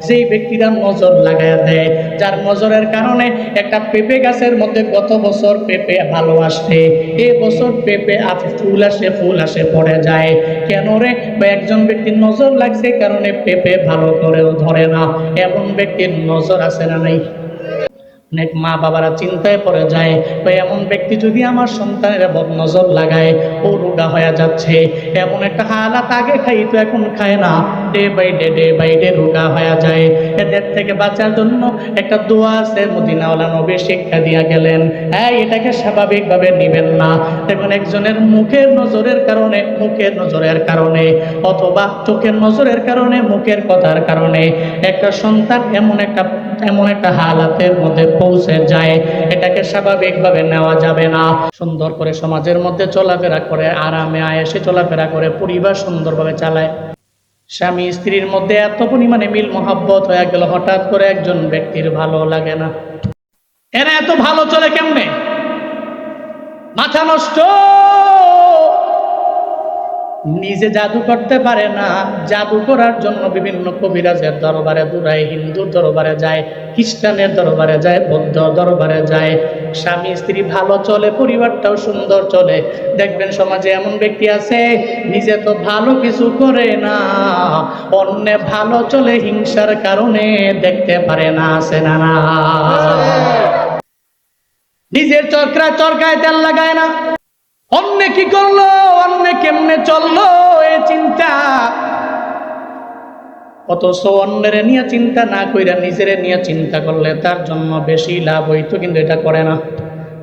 যেই ব্যক্তিরা নজর লাগায়া দেয়, যার নজরের কারণে একটা পেঁপে গাছের মধ্যে গত বছর পেঁপে ভালো আসে, এ বছর পেঁপে ফুল আসে পড়ে যায়। কেন রে? বা একজন ব্যক্তির নজর লাগছে কারণে পেঁপে ভালো করেও ধরে না। এমন ব্যক্তির নজর আছে না নাই? অনেক মা বাবারা চিন্তায় পড়ে যায়, এমন ব্যক্তি যদি আমার সন্তানের নজর লাগায়, ও রোগা হয়ে যাচ্ছে, এমন একটা হালাত আগে খাইতো এখন খায় না, ডে বাই ডে রোগা হয়ে যায়। এদের থেকে বাঁচার জন্য একটা দোয়া আছে, মদিনাওয়ালা নবী শিক্ষা দিয়া গেলেন। হ্যাঁ, এটাকে স্বাভাবিকভাবে নিবেন না। দেখুন, একজনের মুখের নজরের কারণে অথবা চোখের নজরের কারণে, মুখের কথার কারণে একটা সন্তান এমন একটা হালাতের মধ্যে পৌঁছে যায়, এটাকে স্বাভাবিকভাবে নেওয়া যাবে না। সুন্দর করে সমাজের মধ্যে চলাফেরা করে, আরামে আয়েসে চলাফেরা করে, পরিবার সুন্দরভাবে চালায়। স্বামী স্ত্রীর মধ্যে এত পরিমাণে মিল মহাব্বত হয়ে গেল, হঠাৎ করে একজন ব্যক্তির ভালো লাগে না। এরা এত ভালো চলে কেমনে? মাথা নষ্ট। নিজে জাদু করতে পারে না, জাদু করার জন্য বিভিন্ন কবিরাজের দরবারে দৌড়ায়, হিন্দুর দরবারে যায়, খ্রিস্টানের দরবারে যায়, বৌদ্ধ দরবারে যায়। স্বামী স্ত্রী ভালো চলে, পরিবারটাও সুন্দর চলে। দেখবেন সমাজে এমন ব্যক্তি আছে, নিজে তো ভালো কিছু করে না, অন্যে ভালো চলে হিংসার কারণে দেখতে পারে না। আছে না? না, নিজের চরকায় তেল লাগায় না, অন্য কি করলো, অন্য কেমনে চললো, এ চিন্তা। অথচ অন্যের নিয়ে চিন্তা না কইরা নিজের নিয়ে চিন্তা করলে তার জন্য বেশি লাভ হইতো, কিন্তু এটা করে না।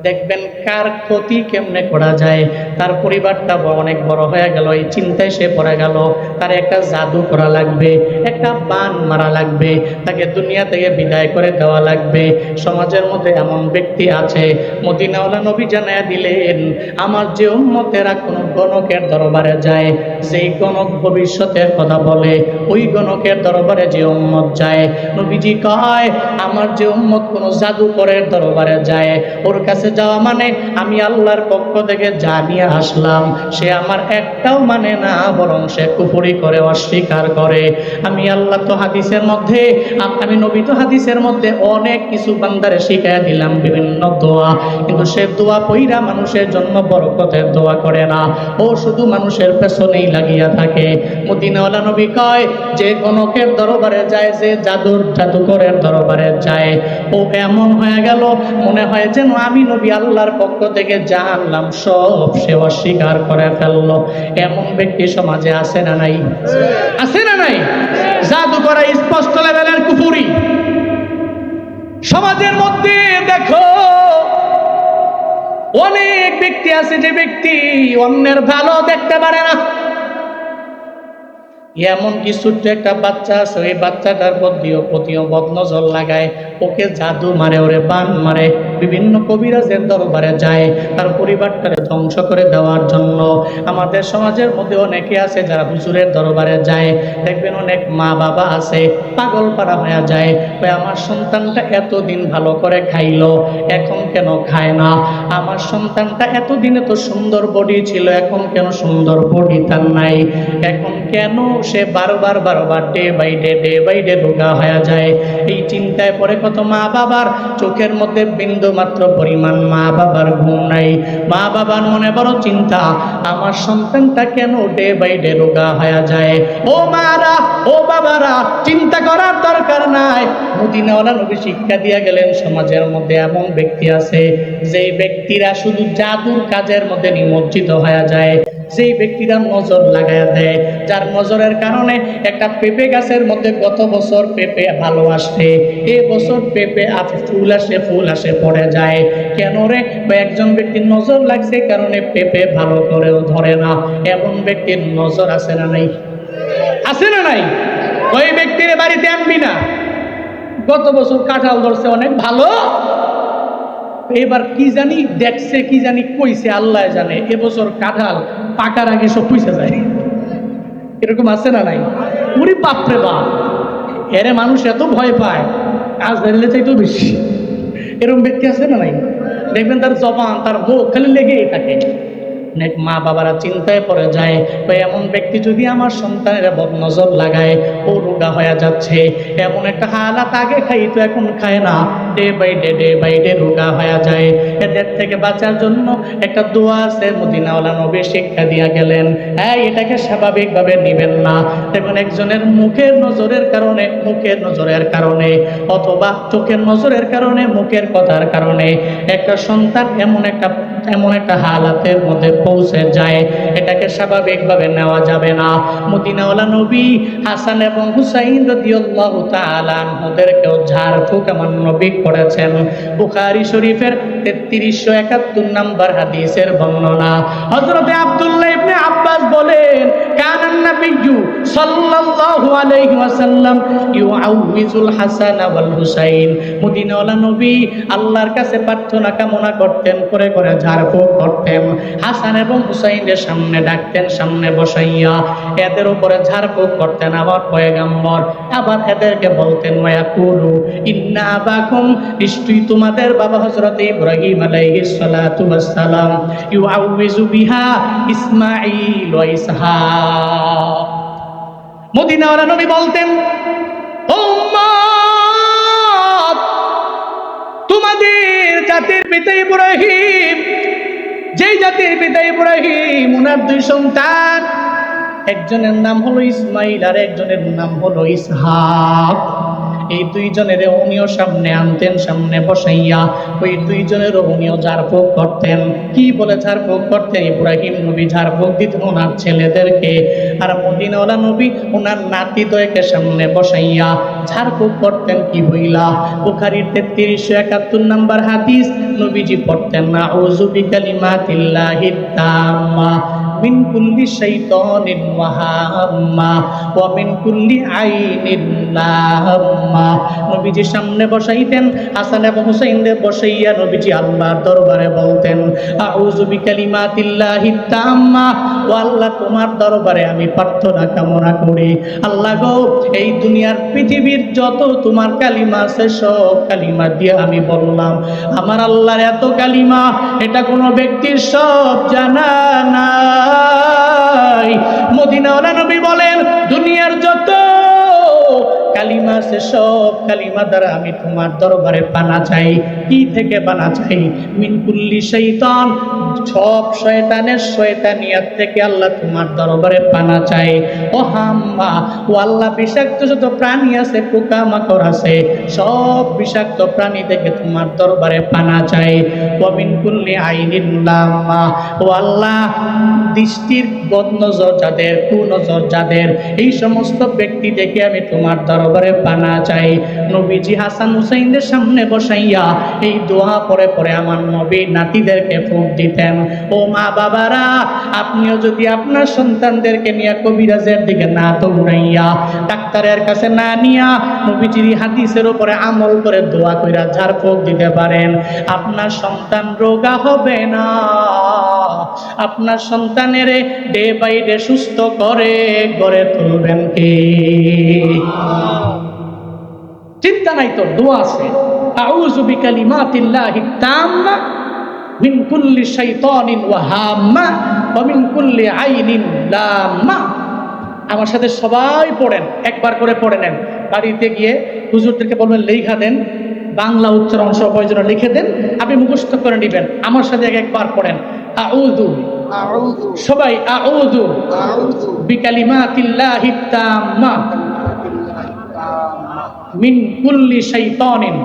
দেখবেন কার ক্ষতি কেমনে করা যায়, তার পরিবারটা অনেক বড় হয়ে গেল, এই চিন্তায় সে পড়ে গেল, তার একটা জাদু করা লাগবে, একটা বান মারা লাগবে, তাকে দুনিয়া থেকে বিদায় করে দেওয়া লাগবে। সমাজের মধ্যে এমন ব্যক্তি আছে, মদিনাওয়ালা নবী জানায়া দিলেন, আমার যে উম্মতেরা কোনো গণকের দরবারে যায়, যেই গণক ভবিষ্যতের কথা বলে, ওই গণকের দরবারে যে উম্মত যায়, নবীজি কয়, আমার যে উম্মত কোনো জাদুকরের দরবারে যায়, ওর কাছে যাওয়া মানে আমি আল্লাহর পক্ষ থেকে জানিয়ে আসলাম, সে আমার একটাও মানে না, বরং সে কুফরি করে, অস্বীকার করে। আমি আল্লাহ তো হাদিসের মধ্যে, আমি নবী তো হাদিসের মধ্যে অনেক কিছু বান্দারে শিখাইয়া দিলাম, বিভিন্ন দোয়া, কিন্তু সে দোয়া পইরা মানুষের জন্য বরকতের দোয়া করে না, ও শুধু মানুষের পেছনেই লাগিয়া থাকে। মদিনাওয়ালা নবী কয়, যে গণকের দরবারে যায়, যে জাদুকরের দরবারে যায়, ও এমন হয়ে গেল, মনে হয় যেন আমি নবী আল্লাহর পক্ষ থেকে জানলাম, সব সে অস্বীকার করে ফেললো। এমন ব্যক্তি সমাজে আছে না নাই? আছে না নাই? জাদু করা স্পষ্ট লেভেলের কুফরি। সমাজের মধ্যে দেখো অনেক ব্যক্তি আছে, যে ব্যক্তি অন্যের ভালো দেখতে পারে না। এমন কি ছোট্ট একটা বাচ্চা আছে, ওই বাচ্চাটার প্রতিও বদনজর লাগায়, ওকে জাদু মারে, ওরে বান মারে, বিভিন্ন কবিরাজের দরবারে যায় তার পরিবারটারে ধ্বংস করে দেওয়ার জন্য। আমাদের সমাজের মধ্যে অনেকে আছে যারা হুজুরের দরবারে যায়, দেখবেন অনেক মা বাবা আছে পাগল পাড়া হয়ে যায়, ওই আমার সন্তানটা এতদিন ভালো করে খাইলো, এখন কেন খায় না? আমার সন্তানটা এতদিনে তো সুন্দর বডি ছিল, এখন কেন সুন্দর বডি তার নাই? এখন কেন সে বারবার ডে বাই ডে রোগা হয়ে যায়? এই চিন্তায় পরে কত মা বাবার চোখের মধ্যে বিন্দু মাত্র পরিমাণ মা বাবার ঘুম নাই। মা বাবার মনে বড় চিন্তা, আমার সন্তানটা কেন ডে বাই ডে রোগা হয়ে যায়? ও মারা, ও বাবারা, চিন্তা করার দরকার নাই। মদিনাওয়ালা নবী শিক্ষা দিয়ে গেলেন, সমাজের মধ্যে এমন ব্যক্তি আছে, যেই ব্যক্তিরা শুধু জাদুর কাজের মধ্যে নিমজ্জিত হয়ে যায়, যেই ব্যক্তিরা নজর লাগায়া দেয়, যার নজরের কারণে একটা পেঁপে গাছের মধ্যে গত বছর পেঁপে ভালো আসে, এ বছর পেঁপে ফুল আসে পড়ে যায়। কেন রে? বা একজন ব্যক্তির নজর লাগছে কারণে পেঁপে ভালো করেও ধরে না। এমন ব্যক্তির নজর আছে না নাই? আছে না নাই? ওই ব্যক্তির বাড়িতে আনবি না। গত বছর কাঁঠাল ধরছে অনেক ভালো, এবার কি জানি দেখছে, কি জানি কইছে, আল্লাহ জানে, এবছর কাঁঠাল পাকার আগে সব পুইসা যায়। এরকম আছে না নাই? পুরি বাপরে বাপ, এরে মানুষ এত ভয় পায়, কাজ ধরলে চাইতেও বেশি। এরকম ব্যক্তি আছে না নাই? দেখবেন তার জবান, তার মুখ খালি লেগেই থাকে। অনেক মা বাবারা চিন্তায় পড়ে যায়, ভাই এমন ব্যক্তি যদি আমার সন্তানের বদনজর লাগায়, ও রোগা হয়ে যাচ্ছে, এমন একটা হালাত আগে খাইতো এখন খায় না, ডে বাই ডে রোগা হয়ে যায়। এদের থেকে বাঁচার জন্য একটা দোয়া আছে, মদিনাওয়ালা নবী শিক্ষা দিয়া গেলেন। এটাকে স্বাভাবিকভাবে নিবেন না। দেখুন, একজনের মুখের নজরের কারণে অথবা চোখের নজরের কারণে, মুখের কথার কারণে একটা সন্তান এমন একটা হালাতের মধ্যে পৌঁছে যায়, এটাকে স্বাভাবিকভাবে নেওয়া যাবে না। মদিনাওয়ালা নবী হাসান এবং হুসাইন রাদিয়াল্লাহু তাআলা আনহুদেরকেও ঝাড়ফুঁক আমার নবী করেছেন। বুখারী শরীফের 3371 নম্বর হাদিসের বর্ণনা। হযরতে আব্দুল্লাহ ইবনে আব্বাস বলেন, কানান নাবিয়্যু সাল্লাল্লাহু আলাইহি ওয়াসাল্লাম ইউআউযুল হাসান ওয়াল হুসাইন। মদিনাওয়ালা নবী আল্লাহর কাছে প্রার্থনা কামনা করতেন, করে করে ঝাড়ফুঁক করতেন, হাসান এবং হুসাইনের সামনে ডাকতেন, সামনে বসাইয়া এদের উপরে ঝাড়ফুঁক করতেন আমার পয়গম্বর। আবার এদেরকে বলতেন, ওয়ায়াকুলু ইন্না আবাকুম, নিশ্চয়ই তোমাদের বাবা হযরত ইব্রাহিম আলাইহিস সালাতু ওয়াস সালাম ইউআউযু বিহা ইসমাঈল ওয়া ইসহাক। মদিনাওয়ালা নবী বলতেন, ও উম্মত, তোমাদের জাতির পিতা ইব্রাহিম, যেই জাতির পিতা ইব্রাহিম, উনার দুই সন্তান, একজনের নাম হলো ইসমাইল আর একজনের নাম হলো ইসহাক। এই দুইজনের উনিও সামনে আনতেন, সামনে বসাইয়া ওই দুইজনের উনিও ঝাড়ফুঁক করতেন। কি বলে ঝাড়ফুঁক করতেন? ইব্রাহিম নবী ঝাড়ফুঁক দিতেন ওনার ছেলেদেরকে, আর মদিনাওয়ালা নবী ওনার নাতিদ্বয়কে সামনে বসাইয়া ঝাড়ফুঁক করতেন কি বইলা। বুখারীর 3371 নম্বর হাদিস, নবীজি পড়তেন, আউযু বিকালিমাতিল্লাহিত তাম্মা মিন কুল্লি শাইতানিন ওয়া হাম্মা ওয়া মিন কুল্লি আইনিন লাম্মা। নবীজি সামনে বসাইতেন, হাসান এবং হুসাইনদের বসাইয়া নবীজি আল্লাহর দরবারে বলতেন, আউযু বিকালিমাতিল্লাহিত তাম্মা, ও আল্লাহ তোমার দরবারে আমি প্রার্থনা কামনা করি, আল্লাহ গো এই দুনিয়ার পৃথিবীর যত তোমার কালিমা আছে সব কালিমা দিয়ে আমি বললাম, আমার আল্লাহর এত কালিমা এটা কোনো ব্যক্তির সব জানা নাই। মদিনাওয়ালা নবী বলেন, দুনিয়ার যত কালিমা আছে সব কালিমা দ্বারা আমি তোমার দরবারে পানা চাই। কি থেকে পানা চাই? মিন কুল্লি শাইতান, সব শয়তানের শয়তানিয়াত থেকে আল্লাহ তোমার দরবারে পানা চাই। ও হাম্মা, ও আল্লাহ বিষাক্ত যত প্রাণী আছে, পোকামাকড় আছে, সব বিষাক্ত প্রাণী থেকে তোমার দরবারে পানা চাই। ওয়া মিন কুল্লি আইনিন লাম্মা, ও আল্লাহ দৃষ্টির বদনজর যাদের, কুনজর যাদের, এই সমস্ত ব্যক্তি দেখে আমি তোমার দরবারে পানা চাই। নবীজি হাসান হুসাইনদের সামনে বসাইয়া এই দোয়া পরে পরে আমার নবী নাতিদেরকে ফুঁক দিতেন। ও মা বাবারা, আপনিও যদি আপনার সন্তানদেরকে নিয়ে কবিরাজের দিকে না দৌড়াইয়া, ডাক্তারের কাছে না নিয়া, নবীজির হাদিসের উপরে আমল করে দোয়া কইরা ঝাড়ফুঁক দিতে পারেন, আপনার সন্তান রোগা হবে না। আপনার সন্তানের ডে বাই ডে সুস্থ করে গড়ে তুলবেন কে? চিন্তা নাই তো, দোয়া আছে, আউযু বিকালিমাতিল্লাহিত তাম্মা মিন কুল্লি শাইতানিন ওয়া হাম্মা ওয়া মিন কুল্লি আইনিন লাম্মা। আমার সাথে সবাই পড়েন, একবার করে পড়ে নেন। বাড়িতে গিয়ে হুজুরদেরকে বলবেন লেখা দেন, বাংলা উচ্চারণ সহ প্রয়োজন লিখে দেন, আপনি মুখস্থ করে নেবেন। আমার সাথে একবার পড়েন, আউযু, সবাই আউযু বিকালিমাতিল্লাহিত তাম্মা মিন কুল্লি শাইতানিন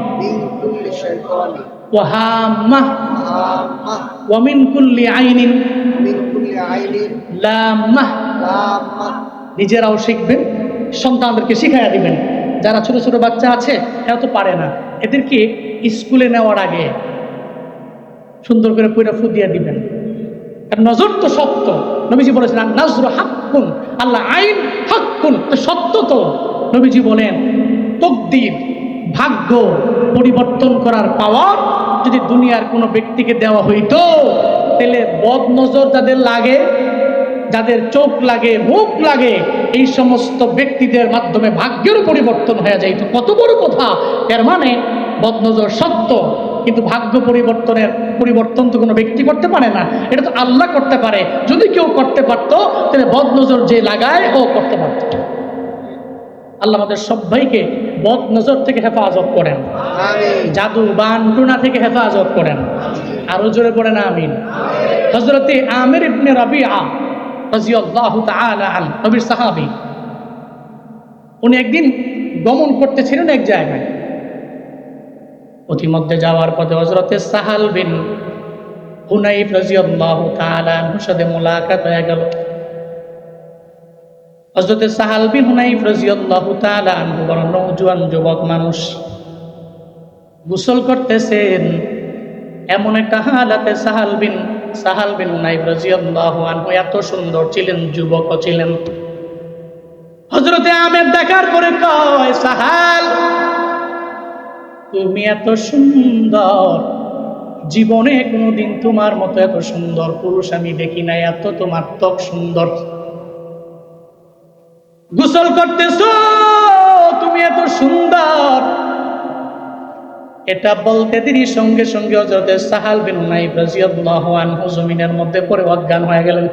ওয়া হাম্মা ওয়া মিন কুল্লি আইনিন লাম্মা। নিজেরাও শিখবেন, সন্তানদেরকে শিখাইয়া দিবেন। যারা ছোট ছোট বাচ্চা আছে এরা তো পারে না, এদেরকে স্কুলে নেওয়ার আগে সুন্দর করে পয়রা ফু দিয়ে দিবেন। নজর তো সত্য, নবীজি বলেছেন নাজরু হাক্কুন, আল্লাহ আইন হাক্কুন, সত্য তো। নবীজি বলেন তকদির, ভাগ্য পরিবর্তন করার পাওয়ার যদি দুনিয়ার কোনো ব্যক্তিকে দেওয়া হইতো, তাহলে বদ নজর যাদের লাগে, যাদের চোখ লাগে, মুখ লাগে, এই সমস্ত ব্যক্তিদের মাধ্যমে ভাগ্যেরও পরিবর্তন হয়ে যাইত। কত বড় কথা! এর মানে বদনজর সত্য, কিন্তু ভাগ্য পরিবর্তন তো কোনো ব্যক্তি করতে পারে না, এটা তো আল্লাহ করতে পারে। যদি কেউ করতে পারতো তাহলে বদনজর যে লাগায় ও করতে পারত। আল্লাহ আমাদের সবাইকে বদনজর থেকে হেফাজত করেন, জাদু বান টুনা থেকে হেফাজত করেন। আরো জোরে পড়েন আমিন। হযরতে আমির ইবনে রাবিআ রাদিয়াল্লাহু তাআলা আনহু, নবীর সাহাবী, উনি একদিন গমন করতেছিলেন এক জায়গায়। অতিমধ্যে যাওয়ার পথে হযরতে সাহাল বিন হুনাইফ রাদিয়াল্লাহু তাআলা আনহুর সাথে মুলাকাত হয়ে গেল। হযরতে সাহাল বিন হুনাইফ রাদিয়াল্লাহু তাআলা আনহু বড় নওজোয়ান যুবক মানুষ, গোসল করতেছেন। এমন একটা হালাতে সাহাল বিন হুনাইফ রাদিয়াল্লাহু আনহু এত সুন্দর ছিলেন, যুবকও ছিলেন। হযরতে আমের দেখার পরে কয়, সাহাল তুমি এত সুন্দর, জীবনে কোনোদিন তোমার মতো এত সুন্দর পুরুষ আমি দেখি নাই, এত তোমার ত্বক সুন্দর, গোসল করতেছো তুমি এত সুন্দর। এটা বলতে দেরি সঙ্গে সঙ্গে হযরতে সাহাল বিন হুনাইফ রাদিয়াল্লাহু আনহু জমিনের মধ্যে পড়ে অজ্ঞান হয়ে গেলেন।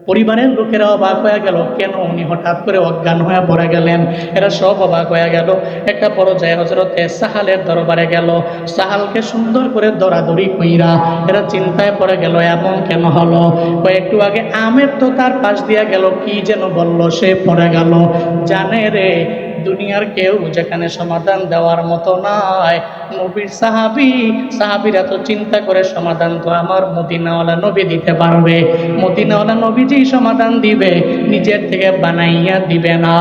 পরিবারের লোকেরা অবাক হয়ে গেল, কেন উনি হঠাৎ করে অজ্ঞান হয়ে পড়ে গেলেন। এরা সব অবাক হয়ে গেল। একটা পর্যায়ে হযরতে সাহালের দরবারে গেল, সাহালকে সুন্দর করে দরাদরি কইরা এরা চিন্তায় পড়ে গেল, এমন কেন হলো। একটু আগে আমের তো তার পাশ দিয়া গেল, কি যেন বলল, সে পড়ে গেল। জানে রে, দুনিয়ার কেউ যেখানে সমাধান দেওয়ার মতো নয়, নবীর সাহাবীরা তো চিন্তা করে সমাধান তো আমার মদিনাওয়ালা নবী দিতে পারবে। মদিনাওয়ালা নবীজি সমাধান দিবে, নিজের থেকে বানাইয়া দিবে না।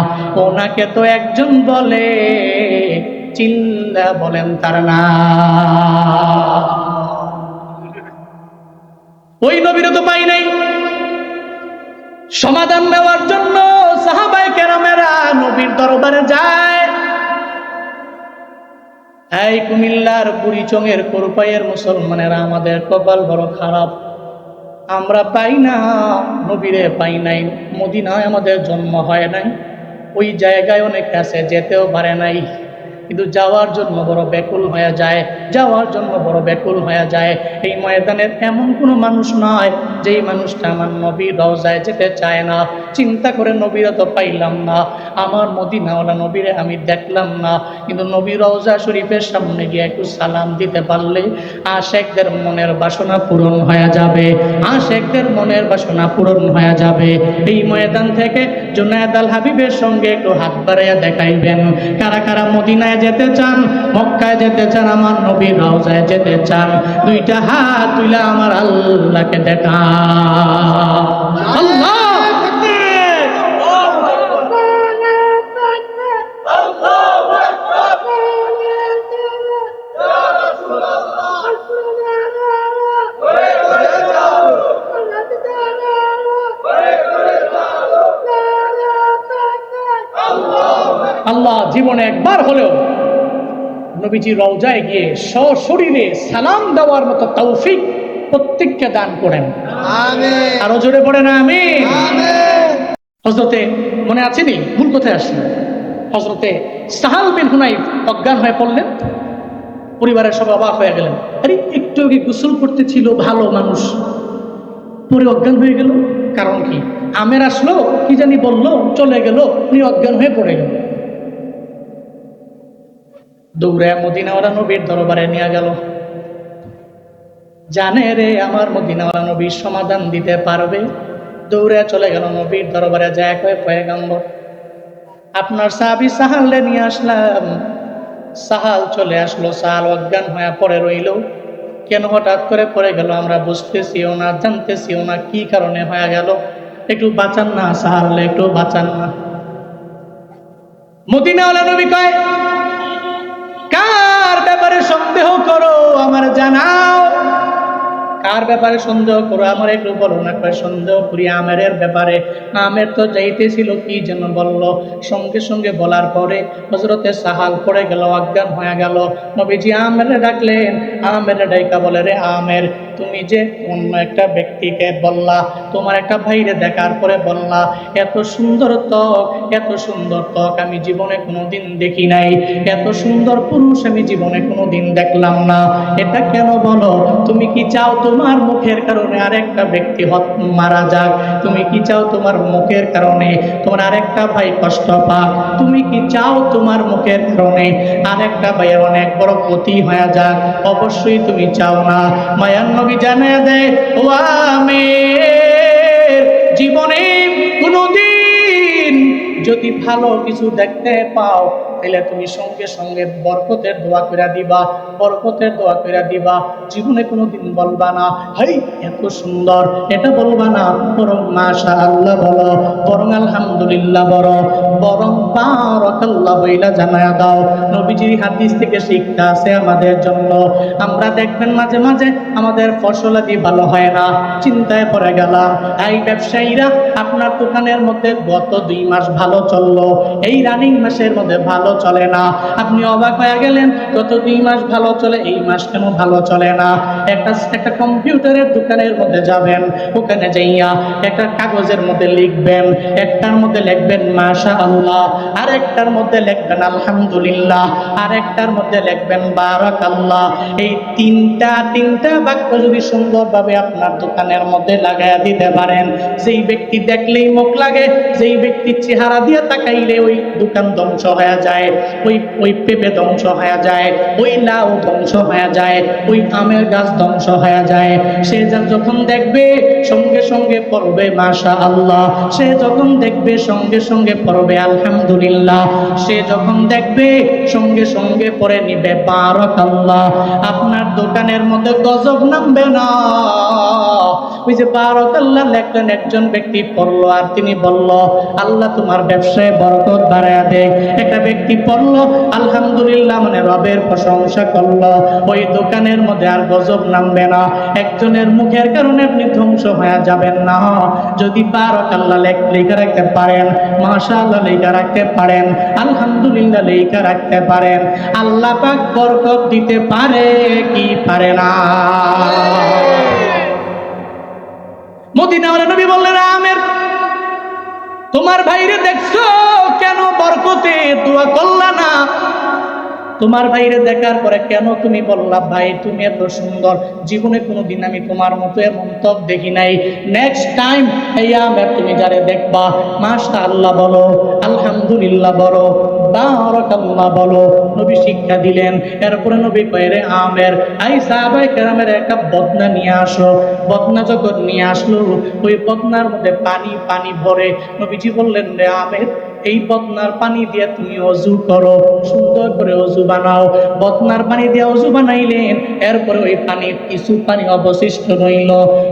ওনাকে তো একজন বলে, চিল্লা বলেন তার নাম। ওই নবীর তো পাই নাই সমাধান দেওয়ার জন্য। সাহাবায়ে কেরামেরা নবীর দরবারে যায়। এই কুমিল্লার বুড়িচঙের কোরপাইয়ের মুসলমানেরা, আমাদের কপাল বড় খারাপ, আমরা পাই না, নবীরে পাই নাই। মদিনায় আমাদের জন্ম হয় নাই, ওই জায়গায় অনেকে আছে যেতেও পারে নাই, কিন্তু যাওয়ার জন্য বড় ব্যাকুল হয়ে যায়, যাওয়ার জন্য বড় ব্যাকুল হয়ে যায়। এই ময়দানের এমন কোনো মানুষ নয় যেই মানুষটা আমার নবীর রওজায় যেতে চায় না। চিন্তা করে নবীরা তো পাইলাম না, আমার মদিনাওয়ালা নবীরে আমি দেখলাম না, কিন্তু নবী রওজা শরীফের সামনে গিয়ে একটু সালাম দিতে পারলে আশেকদের মনের বাসনা পূরণ হয়ে যাবে, আশেকদের মনের বাসনা পূরণ হয়ে যাবে। এই ময়দান থেকে জুনায়েদ আল হাবিবের সঙ্গে একটু হাত বাড়াইয়া দেখাইবেন, কারা কারা মদিনায় যেতে চান, মক্কায় যেতে চান, আমার নবীর রওজায় যেতে চান। দুইটা হাত তুলে আমার আল্লাহকে দেখা। আল্লাহ আল্লাহ জীবনে একবার হলেও নবীজি রওজায় গিয়ে সশরীরে সালাম দেওয়ার মতো তৌফিক প্রত্যেককে দান করেন, আমিন। আরো জোরে পড়েন আমিন, আমিন। হযরতে মনে আছে নি, ভুল কোথায় আসলো, হযরতে সাহাল বিন হুনাইফ অজ্ঞান হয়ে পড়লেন। পরিবারের সবাই অবাক হয়ে গেলেন, আরে একটু আগে গোসল করতেছিল ভালো মানুষ, পরে অজ্ঞান হয়ে গেল, কারণ কি? আমের আসলো, কি জানি বললো, চলে গেল, উনি অজ্ঞান হয়ে পড়ে গেল। দৌড়ে মদিনাওয়ালা নবীর দরবারে নিয়ে গেল। জানে রে, আমার মদিনাওয়ালা নবীর সমাধান দিতে পারবে। দৌড়ে চলে গেল নবীর দরবারে, যায় কয়, পয়গম্বর আপনার সাহাবী সাহালে নিয়ে আসলাম। সাহাল চলে আসলো, সাহাল অজ্ঞান হয়ে পড়ে রইল। কেন হঠাৎ করে পড়ে গেল আমরা বুঝতেছিও না, জানতেছিও না কি কারণে হয়ে গেল, একটু বাঁচান না সাহাল, একটু বাঁচান না। মদিনাওয়ালা নবী কয়, কার ব্যাপারে সন্দেহ করো আমার জানাও, কার ব্যাপারে সন্দেহ করো আমার একটু বলো না। কয়, সন্দেহ করি আমেরের ব্যাপারে। আমের তো যাইতেছিল, কি যেন বলল, সঙ্গে সঙ্গে বলার পরে হযরতে সাহাল পড়ে গেল, অজ্ঞান হয়ে গেল। নবীজি আমেরে ডাকলেন, আমেরে ডাইকা বলে, রে আমের, তুমি যে অন্য একটা ব্যক্তিকে বললা, তোমার একটা ভাইরে দেখার পরে বললা এত সুন্দর ত্বক, এত সুন্দর ত্বক আমি জীবনে কোনোদিন দেখি নাই, এত সুন্দর পুরুষ আমি জীবনে কোনোদিন দেখলাম না, এটা কেন বলো? তুমি কি চাও তোমার মুখের কারণে আরেকটা ব্যক্তি মারা যাক? তুমি কি চাও তোমার মুখের কারণে তোমার আরেকটা ভাই কষ্ট পাক? তুমি কি চাও তোমার মুখের কারণে আরেকটা ভাইয়ের অনেক বড় ক্ষতি হয়ে যাক? অবশ্যই তুমি চাও না। মায়ার নবী জানিয়ে দেয়, ও আমের, জীবনে কোনোদিন যদি ভালো কিছু দেখতে পাও তাহলে তুমি সঙ্গে সঙ্গে বরকতের দোয়া করে দিবা, বরকতের দোয়া করে দিবা। জীবনে কোনোদিন বলবা না হাই এত সুন্দর, এটা বলবা না, বরং মাশাআল্লাহ বলো, বরং আলহামদুলিল্লাহ বলো, বরং বারাকাল্লাহ বইলা জানায়া দাও। নবীজির হাদিস থেকে শিক্ষা আছে আমাদের জন্য। আমরা দেখবেন মাঝে মাঝে আমাদের ফসলাদি ভালো হয় না, চিন্তায় পড়ে গেলাম। এই ব্যবসায়ীরা, আপনার দোকানের মধ্যে গত 2 মাস ভালো চললো, এই রানিং মাসের মধ্যে ভালো চলে না। আপনি অবাক হয়ে গেলেন, গত 2 মাস ভালো চলে, এই মাস কেন ভালো চলে না? একটা কম্পিউটারের দোকানের মধ্যে যাবেন, ওখানে যাইয়া একটা কাগজের মধ্যে লিখবেন, একটার মধ্যে লিখবেন মাশাআল্লাহ, আরেকটার মধ্যে লিখবেন আলহামদুলিল্লাহ, আরেকটার মধ্যে লিখবেন বারাকাল্লাহ। এই তিনটা বাক্য যদি সুন্দরভাবে আপনার দোকানের মধ্যে লাগাইয়া দিতে পারেন, যেই ব্যক্তি দেখলেই মুখ লাগে, যেই ব্যক্তির চেহারা দিয়ে তাকাইলে ওই দোকান ধ্বংস হয়ে যায়, ওই পেঁপে ধ্বংস হয়ে যায়, ওই লাউ ধ্বংস হয়ে যায়, ওই আমের গাছ ধ্বংস হয়ে যায়। সে যখন দেখবে সঙ্গে সঙ্গে পড়বে মাশাআল্লাহ, সে যখন দেখবে সঙ্গে সঙ্গে পড়বে আলহামদুলিল্লাহ, সে যখন দেখবে সঙ্গে সঙ্গে পড়ে নিবে বারাকাল্লাহ। আপনার দোকানের মধ্যে গজব নামবে না। ওই যে বারাকাল্লাহ লেখলেন, একজন ব্যক্তি পড়লো আর তিনি বলল আল্লাহ তোমার ব্যবসায় বরকত বাড়ায়া দেখ। একটা ব্যক্তি পড়লো আলহামদুলিল্লাহ, মানে রবের প্রশংসা করলো, ওই দোকানের মধ্যে আর গজব নামবে না। একজনের মুখের কারণে আপনি ধ্বংস হয়ে যাবেন না। যদি বারাকাল্লাহ লেখা রাখতে পারেন, মাশাআল্লাহ লেখা রাখতে পারেন, আলহামদুলিল্লাহ লেখা রাখতে পারেন, আল্লাহ পাক বরকত দিতে পারে কি পারে না? মদিনাওয়ালা নবী বললেন, আমের, তোমার ভাইরে দেখছো কেন বরকতে দোয়া করলা না? তোমার ভাইরে দেখার পরে কেন তুমি বললা ভাই তুমি এত সুন্দর, জীবনে কোনোদিন আমি তোমার মতো এমন ত্বক দেখি নাই। নেক্সট টাইম এই আমের তুমি যারে দেখবা মাশাআল্লাহ বলো, আলহামদুলিল্লাহ বলো, বারাকাল্লাহ বলো। নবী শিক্ষা দিলেন। এরপরে নবী কয়, রে আমের, আই সাহাবায়ে কেরামের একটা বদনা নিয়ে আসো। বদনা যখন নিয়ে আসলো, ওই বদনার মধ্যে পানি ভরে। নবীজি বললেন, রে আমের, এই বদনার পানি দিয়ে তুমি অজু করো, সুন্দর করে অজু বানাও। বদনার পানি দিয়ে অজু বানাইলেন, এরপরে ওই পানির কিছু পানি অবশিষ্ট রইল।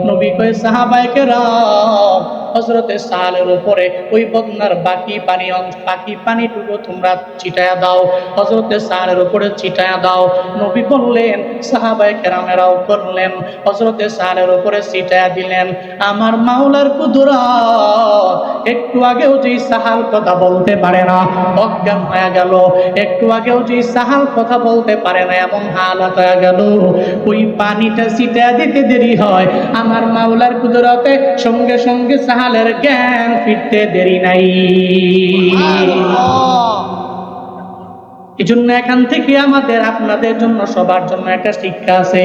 নবী কয়, সাহাবায়ে কেরাম, হযরতে সালের উপরে ওই বদনার বাকি পানিটুকু তোমরা ছিটায়া দাও, হযরতে সালের উপরে ছিটায়া দাও। নবী বললেন, সাহাবায়ে কেরামেরাও করলেন, হযরতে সালের উপরে ছিটায়া দিলেন। আমার মাওলার কুদরত, একটু আগেও যে সাহাল কথা বলতে পারে না, অজ্ঞান হয়ে গেল, একটু আগেও যে সাহাল কথা বলতে পারে না, এমন হালাত হয়ে গেল। ওই পানিটা ছিটায়া দিতে দেরি হয়, আমার মাওলার কুদরতে সঙ্গে সঙ্গে সাহালের জ্ঞান ফিরতে দেরি নাই। এই জন্য এখান থেকে আমাদের আপনাদের জন্য সবার জন্য একটা শিক্ষা আছে।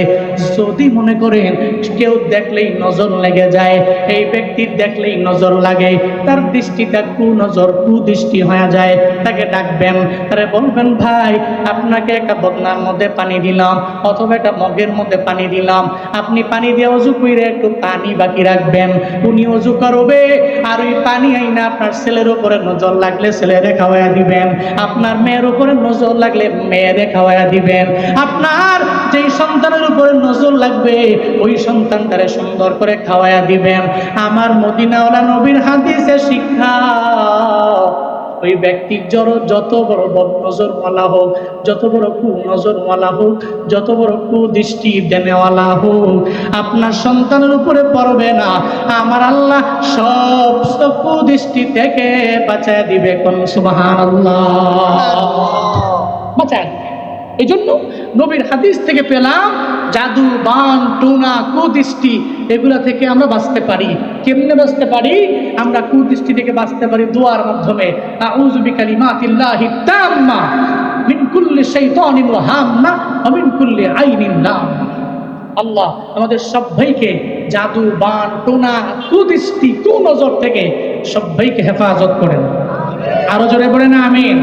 যদি মনে করেন কেউ দেখলেই নজর লেগে যায়, এই ব্যক্তির দেখলেই নজর লাগে, তার দৃষ্টিটা কুদৃষ্টি হয়ে যায়, তাকে ডাকবেন, তারে বলবেন, ভাই আপনাকে একটা বদনার মধ্যে পানি দিলাম অথবা একটা মগের মধ্যে পানি দিলাম, আপনি পানি দিয়ে অজু করে একটু পানি বাকি রাখবেন। উনি অজু করবে আর ওই পানি আইনা আপনার ছেলের উপরে নজর লাগলে ছেলেরে খাওয়াইয়া দিবেন, আপনার মেয়ের উপরে নজর লাগলে মেয়েরে খাওয়াইয়া দিবেন, আপনার যেই সন্তানের উপরে নজর লাগবে ওই সন্তানটারে সুন্দর করে খাওয়াইয়া দিবেন। আমার মদিনাওয়ালা নবীর হাদিসে শিক্ষা, ওই ব্যক্তির যত বড় বদনজরওয়ালা হোক, যত বড় কুনজরওয়ালা হোক, যত বড় কুদৃষ্টি দেনেওয়ালা হোক, আপনার সন্তানের উপরে পড়বে না। আমার আল্লাহ সব কুদৃষ্টি থেকে বাঁচায় দিবে। কোন সুবহানাল্লাহ, বাঁচায়। এই জন্য নবীর হাদিস থেকে পেলাম জাদু, বান, টুনা, কুদৃষ্টি এগুলা থেকে আমরা বাঁচতে পারি। কেমনে বাঁচতে পারি? আমরা কুদৃষ্টি থেকে বাঁচতে পারি দোয়ার মাধ্যমে। আউযু বিকালিমাতিল্লাহি তাম্মা মিন কুল্লি শাইতানিন ওয়া হাম্মা ওয়া মিন কুল্লি আইনিন লাম্মা। আল্লাহ আমাদের সবাইকে জাদু, বান, টোনা, কুদৃষ্টি, কুনজর থেকে সবাইকে হেফাজত করেন। আরো জোরে বলেন আমিন।